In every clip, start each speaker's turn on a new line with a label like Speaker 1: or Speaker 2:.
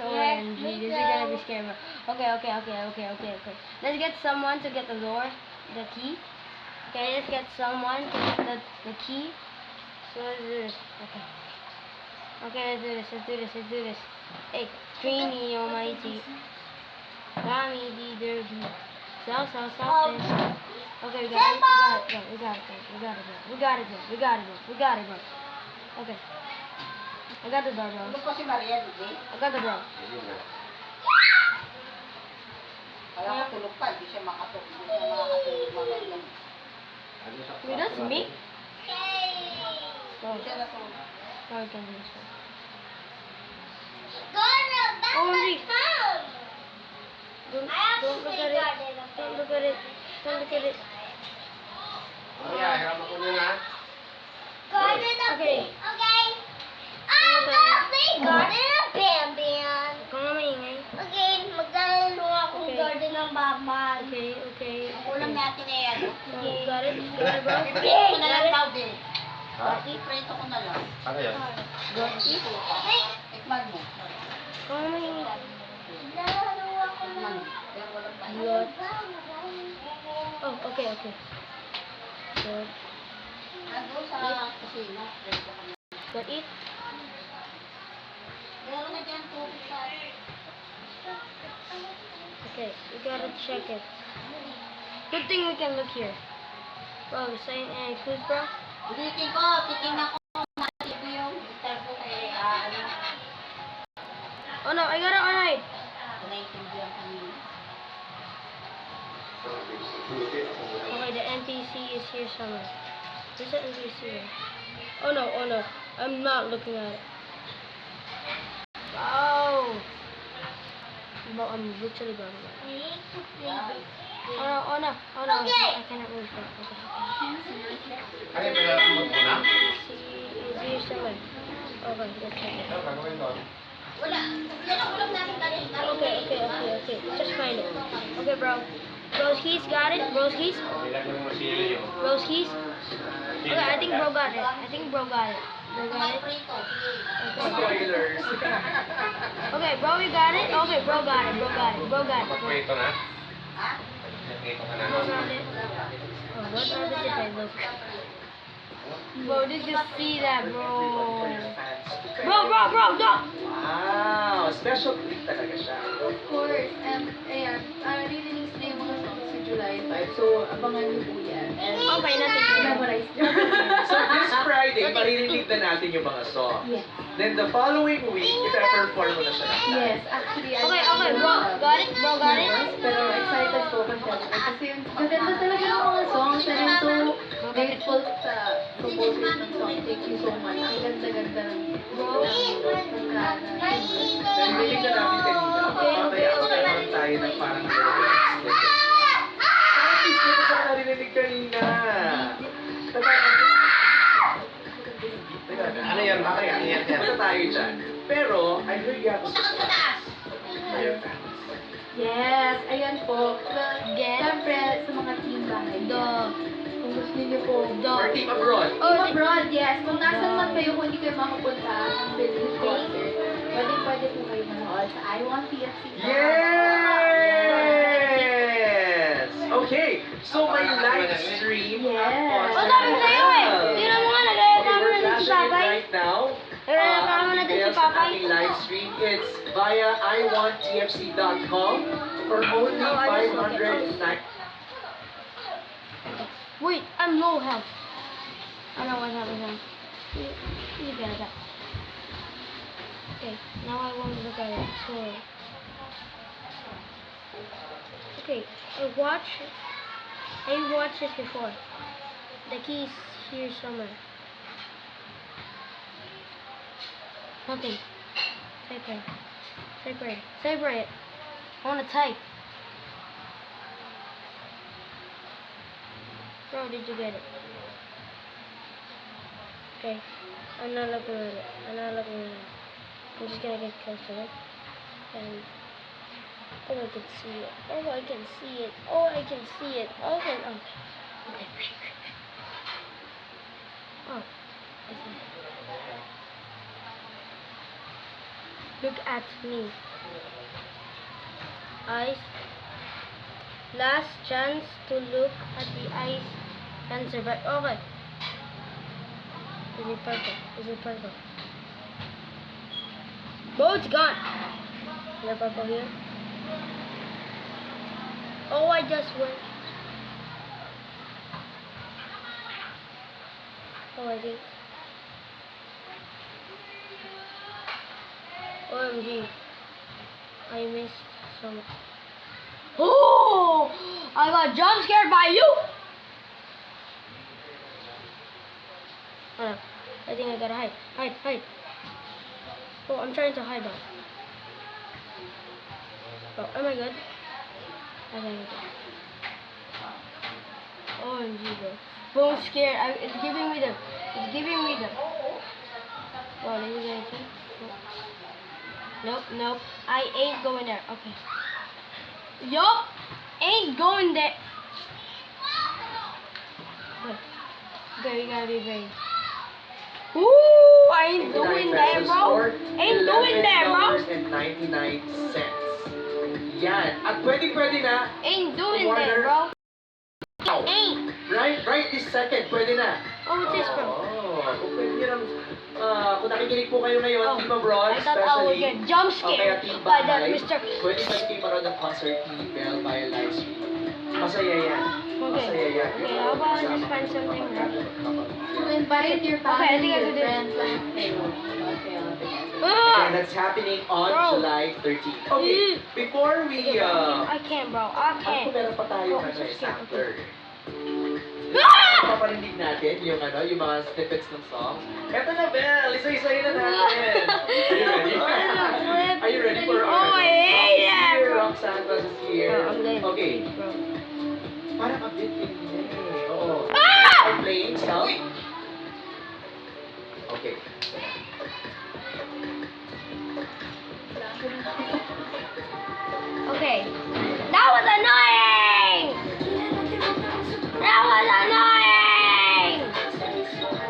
Speaker 1: OMG, this is gonna be scary. Okay. Let's get someone to get the door, the key. Okay, let's get someone to get the key. So let's do this. Okay, let's do this. Hey, Trini Almighty. Mommy, D, Derby. Something. Okay, we got it, bro. Okay. I got the door, bro. I got the door.
Speaker 2: Kaya ko tulog pa, hindi siya makatulog magaling.
Speaker 1: Wait, that's me?
Speaker 2: Hindi siya natulog.
Speaker 1: I can do this one. Don't look at it. Okay.
Speaker 3: Garden ng Bambian.
Speaker 1: Kung nga maingay.
Speaker 3: Okay, maglalaro akong
Speaker 1: Okay.
Speaker 3: garden ng Batman.
Speaker 1: Okay.
Speaker 2: Ulam natin eh, ano?
Speaker 1: Got it, bro?
Speaker 2: Prito ko na lang daw din.
Speaker 4: Ha?
Speaker 2: Prito ko na lang.
Speaker 4: Ano yan?
Speaker 1: Got it?
Speaker 2: Tikman mo.
Speaker 1: Kung nga maingay.
Speaker 3: Maglalaro ako ng
Speaker 2: Tikman mo. Kaya walang pa.
Speaker 1: Got. Oh, okay. Good.
Speaker 2: Nandun sa kusina. Prito ko na.
Speaker 1: Got it?
Speaker 2: Meron na dyan tubig sa...
Speaker 1: Okay, we gotta check it. Good thing we can look here. Bro, saying any clues, bro?
Speaker 2: Ulitin ko, titingnan ko kung matip yung interview kay ano.
Speaker 1: Oh no, I got it alright.
Speaker 2: Naiintindihan ko nila.
Speaker 1: Okay, the NPC is here somewhere. Where's the NPC? Oh no, I'm not looking at it. Oh! Bro, I'm literally bro. Oh no.
Speaker 3: Okay.
Speaker 1: I cannot move that.
Speaker 4: Ano yung pinag-amot mo na?
Speaker 1: Is here somewhere. Okay, let's check it.
Speaker 4: Ano gagawin doon?
Speaker 2: Wala. Yan ang ulam natin kanina.
Speaker 1: Okay. Just find it. Okay, bro. Bro's keys, got it? Bro's keys?
Speaker 4: Ilagay mo sili yun.
Speaker 1: Bro's keys? Okay, I think bro got it. Bro got it.
Speaker 2: Mga prito.
Speaker 4: Spoilers!
Speaker 1: Okay, bro, you got it? Okay, bro got it.
Speaker 4: Magprito na?
Speaker 2: Ha?
Speaker 4: Magprito ka na?
Speaker 1: Bro got it. Oh, what happens if I look? Bro, did you see that, bro? Bro, no!
Speaker 4: Wow! Special treat talaga siya.
Speaker 5: Of course, ayan, release na yung mga songs sa July 5, so abangan niyo po yan. And
Speaker 1: Okay, nothing.
Speaker 5: memorize
Speaker 6: So this Friday, maririnig na natin yung mga songs.
Speaker 5: Yes.
Speaker 6: Then the following week, ipe-perform mo na siya ng
Speaker 5: Yes, actually,
Speaker 1: Okay, bro, got it? Bro, got it?
Speaker 5: Pero excited po kasi yung gaganda talaga ng mga songs and I'm so grateful sa composers ng song. Thank you so much. Ang ganda-ganda ng
Speaker 6: Narinig na namin kanina. Mamaya magkaroon tayo ng parang narinig kanina.
Speaker 4: Ano yan? Bakit yan?
Speaker 6: Punta tayo dyan. Pero, I heard you have a surprise for your fans.
Speaker 5: Yes, ayan po.
Speaker 1: Get
Speaker 5: Siyempre, sa mga team bahay. Kung gusto niyo po,
Speaker 6: Or team abroad.
Speaker 5: Team abroad, yes. Kung nasan man kayo, kung hindi kayo makapunta ng business concert, pwede po kayo manood sa I Want TFC.
Speaker 6: Yes! Okay, so may live stream
Speaker 5: Yes.
Speaker 6: on
Speaker 1: Oh, sabi sa'yo eh. Tingnan mo nga, nagreklamo
Speaker 6: Okay, we're
Speaker 1: na si
Speaker 6: flashing it
Speaker 1: Papay.
Speaker 6: right now.
Speaker 1: Nagreklamo na din si
Speaker 6: Details ng
Speaker 1: Papay.
Speaker 6: ating live stream. It's via iwanttfc.com for only
Speaker 1: Oh, I just looked it.
Speaker 6: 509.
Speaker 1: Wait, I'm low health. I know what happened. You get that. Okay, now I want to look at it. So, okay, I watched this before. The key is here somewhere. Nothing. Type right. I want to type. Bro, did you get it? Okay. I'm not looking at it. I'm just gonna get close to it. And oh, I can see it. Okay. Oh. Look at me. Eyes. Last chance to look at the eyes and survive. Okay. Is it purple? Is it purple? Oh, it's gone. Is there purple here? Oh, I just went. Oh, I think. OMG. I missed some. Oh! I got jump scared by you! Hold on. I think I gotta hide. Hide, hide. Oh, I'm trying to hide now. Oh, am I good? I think I'm good. OMG, bro. Bro, I'm scared. It's giving me the. It's giving me the. Oh, this is anything. Nope, nope. I ain't going there. Okay. Yup. Ain't going there. Okay, you gotta be brave. Ooh, I ain't doing that, bro. Ain't doing that, bro.
Speaker 6: $11.99. Yan. At pwede na.
Speaker 1: Ain't doing that, bro. Ain't.
Speaker 6: Right this second, pwede na.
Speaker 1: Oh, what's this, bro?
Speaker 6: Oh, pwede nyo lang, kung nakikinig po kayo ngayon,
Speaker 1: Oh,
Speaker 6: Team Abroad,
Speaker 1: I thought I would
Speaker 6: especially,
Speaker 1: get jump
Speaker 6: o kaya
Speaker 1: scared
Speaker 6: Team
Speaker 1: by that
Speaker 6: Bahay,
Speaker 1: Mr.
Speaker 6: pwede ba kayo manood ng concert ni Belle via live stream? Masaya yan.
Speaker 1: Okay.
Speaker 6: Masaya yan.
Speaker 1: Okay, how about I just find something that...
Speaker 5: To invite your
Speaker 1: Okay, I
Speaker 5: family,
Speaker 1: think I
Speaker 5: your
Speaker 1: do this.
Speaker 5: friends, lahat kayo. Okay, all together.
Speaker 1: Ah!
Speaker 6: And that's happening on
Speaker 1: Bro.
Speaker 6: July 13th. Okay, before we,
Speaker 1: I can't, bro. I
Speaker 6: ano
Speaker 1: can't.
Speaker 6: kung meron pa tayo
Speaker 1: Oh, I'm so scared.
Speaker 6: sampler?
Speaker 1: Ah!
Speaker 6: Paparinig natin yung yung mga snippets ng song. Eto na, Belle! Isa-isahin na natin! Are you ready? Are you ready for
Speaker 1: Oh, I hate that,
Speaker 6: Here,
Speaker 1: bro.
Speaker 6: Roxanne was here.
Speaker 1: Oh, I'm getting
Speaker 6: Okay,
Speaker 1: confused, bro.
Speaker 6: parang a bit din eh. Oo.
Speaker 1: Ah!
Speaker 6: I'm playing self. Okay.
Speaker 1: Okay. That was annoying! That was annoying!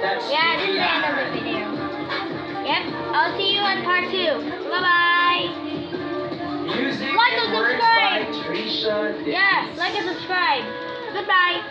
Speaker 6: That's
Speaker 1: Yeah, this is the end of the video. Yep, I'll see you in part 2. Bye-bye!
Speaker 6: Music
Speaker 1: Like
Speaker 6: and
Speaker 1: and
Speaker 6: words
Speaker 1: subscribe.
Speaker 6: by Trisha Dickens.
Speaker 1: Yeah, like and subscribe. Goodbye!